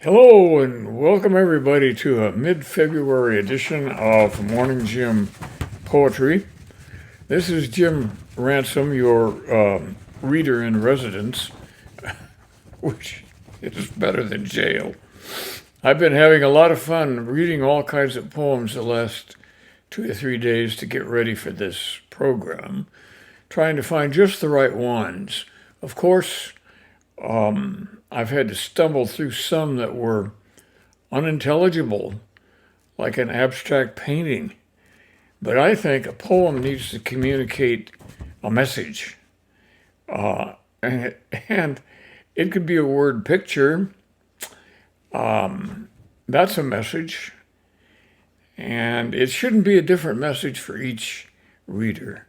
Hello and welcome everybody to a mid-February edition of Morning Jim Poetry. This is Jim Ransom, your reader in residence, which is better than jail. I've been having a lot of fun reading all kinds of poems the last 2 or 3 days to get ready for this program, trying to find just the right ones. Of course, I've had to stumble through some that were unintelligible, like an abstract painting. But I think a poem needs to communicate a message. And it could be a word picture. That's a message. And it shouldn't be a different message for each reader.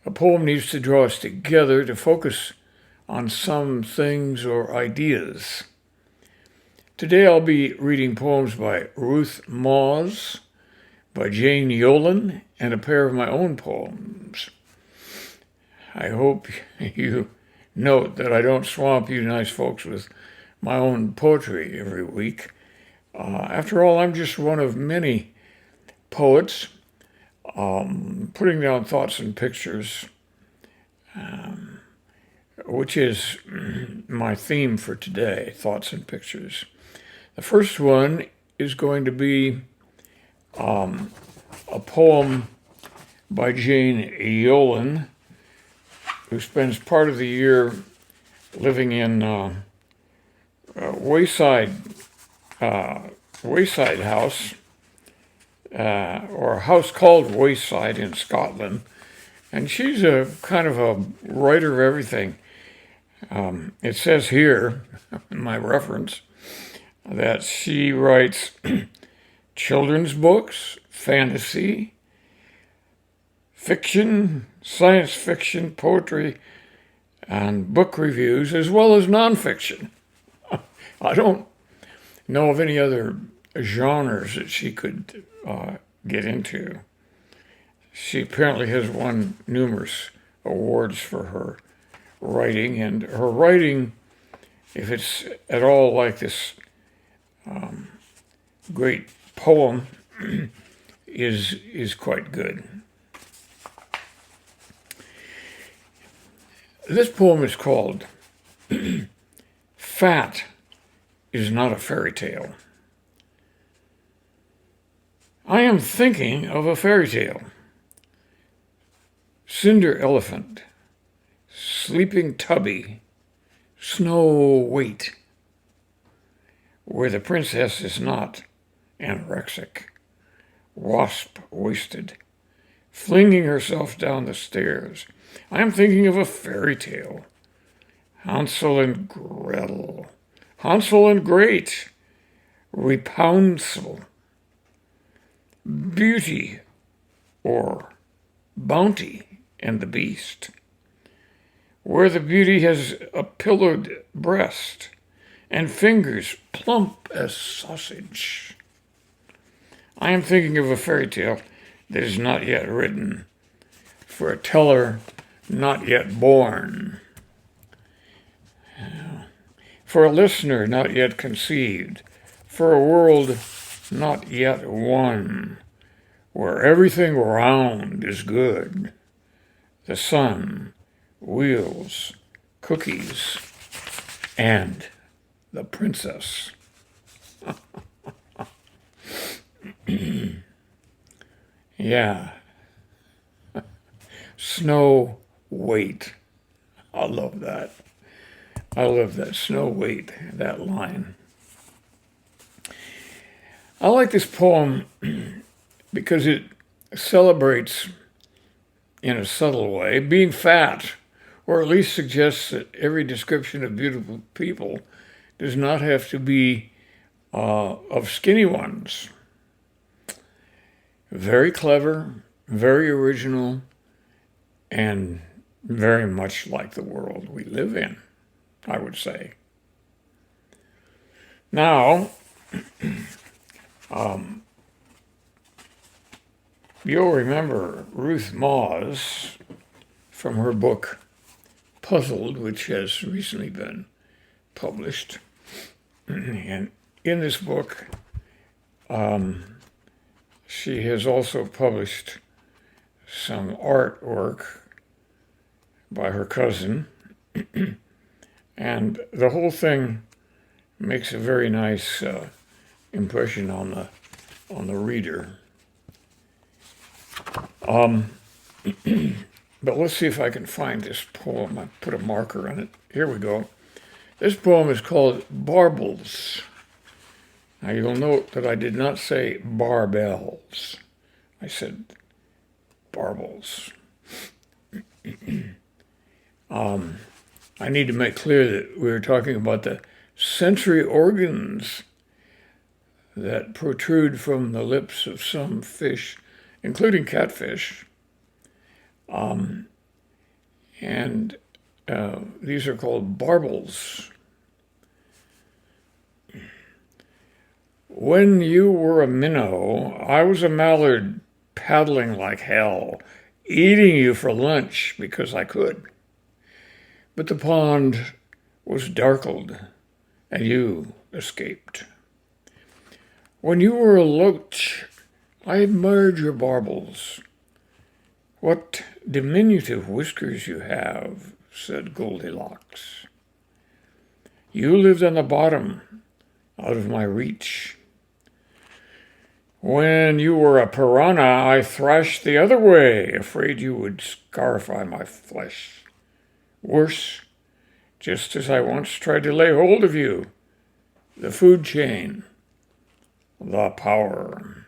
A poem needs to draw us together to focus on some things or ideas. Today I'll be reading poems by Ruth Moss, by Jane Yolen, and a pair of my own poems. I hope you note that I don't swamp you nice folks with my own poetry every week. After all, I'm just one of many poets putting down thoughts and pictures, which is my theme for today, thoughts and pictures. The first one is going to be a poem by Jane Yolen, who spends part of the year living in Wayside House, or a house called Wayside in Scotland. And she's a kind of a writer of everything. It says here, in my reference, that she writes children's books, fantasy, fiction, science fiction, poetry, and book reviews, as well as nonfiction. I don't know of any other genres that she could get into. She apparently has won numerous awards for her writing, and her writing, if it's at all like this great poem, is quite good. This poem is called Fat is Not a Fairy Tale. I am thinking of a fairy tale. Cinder Elephant, Sleeping Tubby, Snow White, where the princess is not anorexic, wasp-waisted, flinging herself down the stairs. I am thinking of a fairy tale. Hansel and Gretel, Hansel and Great, Rapunzel, Beauty or Bounty and the Beast, where the beauty has a pillowed breast and fingers plump as sausage. I am thinking of a fairy tale that is not yet written, for a teller not yet born, for a listener not yet conceived, for a world not yet won, where everything round is good. The sun, wheels, cookies, and the princess. Yeah. Snow White. I love that. I love that. Snow White, that line. I like this poem because it celebrates, in a subtle way, being fat, or at least suggests that every description of beautiful people does not have to be of skinny ones. Very clever, very original, and very much like the world we live in, I would say. Now, you'll remember Ruth Moss from her book Puzzled, which has recently been published. And in this book, she has also published some artwork by her cousin, and the whole thing makes a very nice impression on the reader. But let's see if I can find this poem. I put a marker on it. Here we go. This poem is called Barbels. Now you'll note that I did not say barbells. I said barbels. I need to make clear that we're talking about the sensory organs that protrude from the lips of some fish, including catfish. These are called barbels. When you were a minnow, I was a mallard paddling like hell, eating you for lunch because I could. But the pond was darkled, and you escaped. When you were a loach, I admired your barbels. What diminutive whiskers you have, said Goldilocks. You lived on the bottom, out of my reach. When you were a piranha, I thrashed the other way, afraid you would scarify my flesh. Worse, just as I once tried to lay hold of you, the food chain, the power.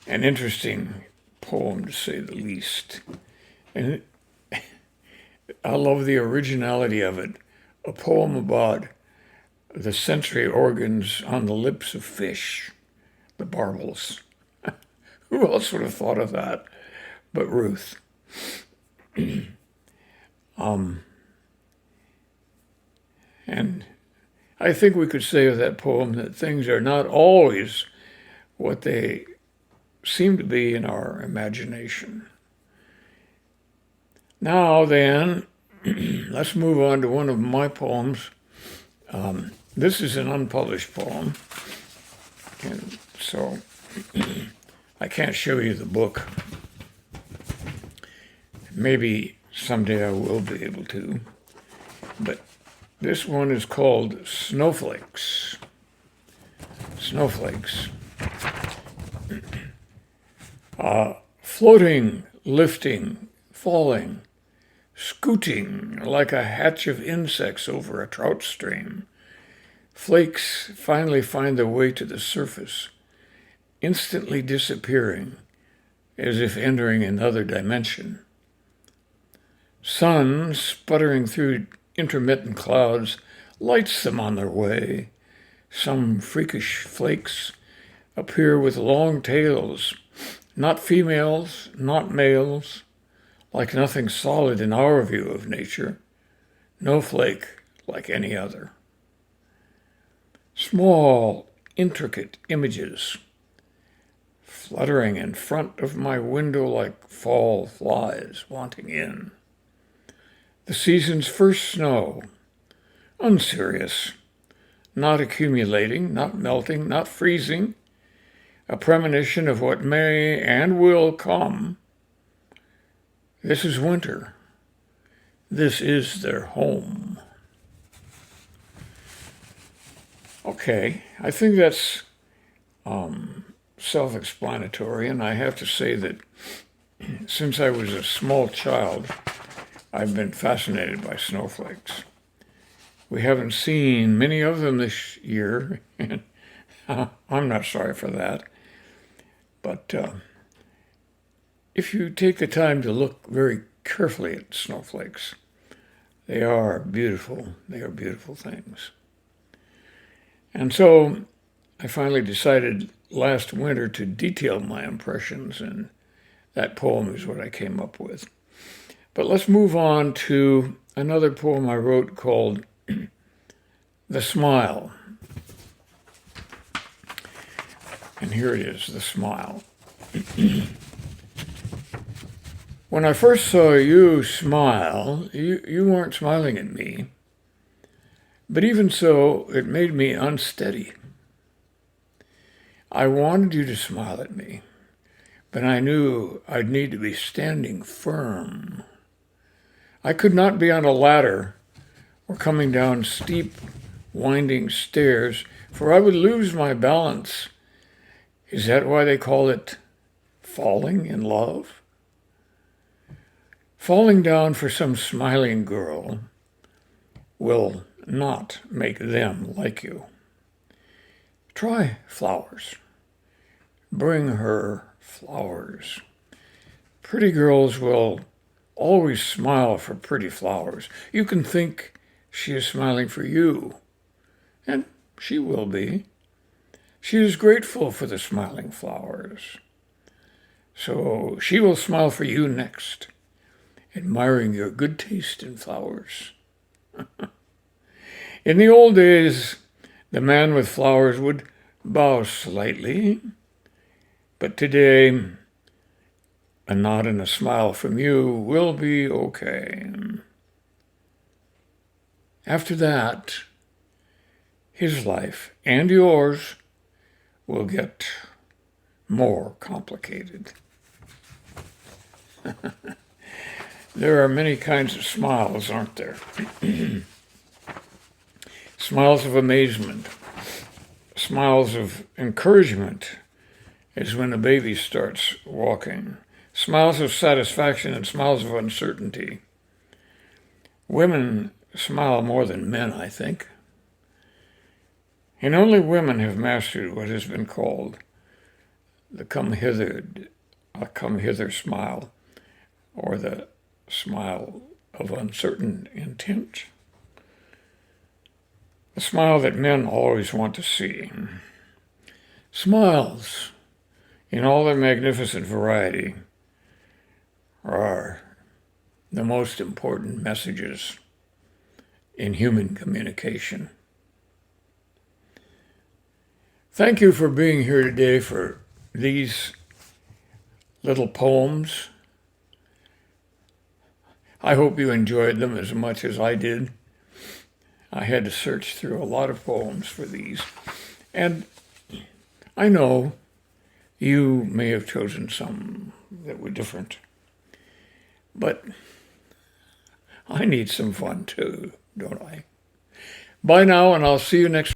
An interesting poem, to say the least. And I love the originality of it. A poem about the sensory organs on the lips of fish, the barbels. Who else would have thought of that but Ruth? And I think we could say of that poem that things are not always what they seem to be in our imagination. Now then, let's move on to one of my poems. This is an unpublished poem, and so I can't show you the book. Maybe someday I will be able to, but this one is called Snowflakes. Snowflakes. Floating, lifting, falling, scooting like a hatch of insects over a trout stream. Flakes finally find their way to the surface, instantly disappearing as if entering another dimension. Sun, sputtering through intermittent clouds, lights them on their way. Some freakish flakes appear with long tails, not females, not males, like nothing solid in our view of nature, no flake like any other. Small, intricate images, fluttering in front of my window like fall flies wanting in. The season's first snow, unserious, not accumulating, not melting, not freezing, a premonition of what may and will come. This is winter. This is their home. Okay, I think that's self-explanatory, and I have to say that since I was a small child, I've been fascinated by snowflakes. We haven't seen many of them this year, and I'm not sorry for that. But if you take the time to look very carefully at snowflakes, they are beautiful. They are beautiful things. And so I finally decided last winter to detail my impressions, and that poem is what I came up with. But let's move on to another poem I wrote called The Smile. And here it is, The Smile. When I first saw you smile, you weren't smiling at me, But even so, it made me unsteady. I wanted you to smile at me, but I knew I'd need to be standing firm. I could not be on a ladder or coming down steep, winding stairs, for I would lose my balance. Is that why they call it falling in love? Falling down for some smiling girl will not make them like you. Try flowers. Bring her flowers. Pretty girls will always smile for pretty flowers. You can think she is smiling for you, and she will be. She is grateful for the smiling flowers. So she will smile for you next, admiring your good taste in flowers. In the old days, the man with flowers would bow slightly, but today, a nod and a smile from you will be okay. After that, his life and yours will get more complicated. There are many kinds of smiles, aren't there? Smiles of amazement, smiles of encouragement is when a baby starts walking, smiles of satisfaction and smiles of uncertainty. Women smile more than men, I think. And only women have mastered what has been called the come hither smile, or the smile of uncertain intent. The smile that men always want to see. Smiles, in all their magnificent variety, are the most important messages in human communication. Thank you for being here today for these little poems. I hope you enjoyed them as much as I did. I had to search through a lot of poems for these. And I know you may have chosen some that were different. But I need some fun too, don't I? Bye now, and I'll see you next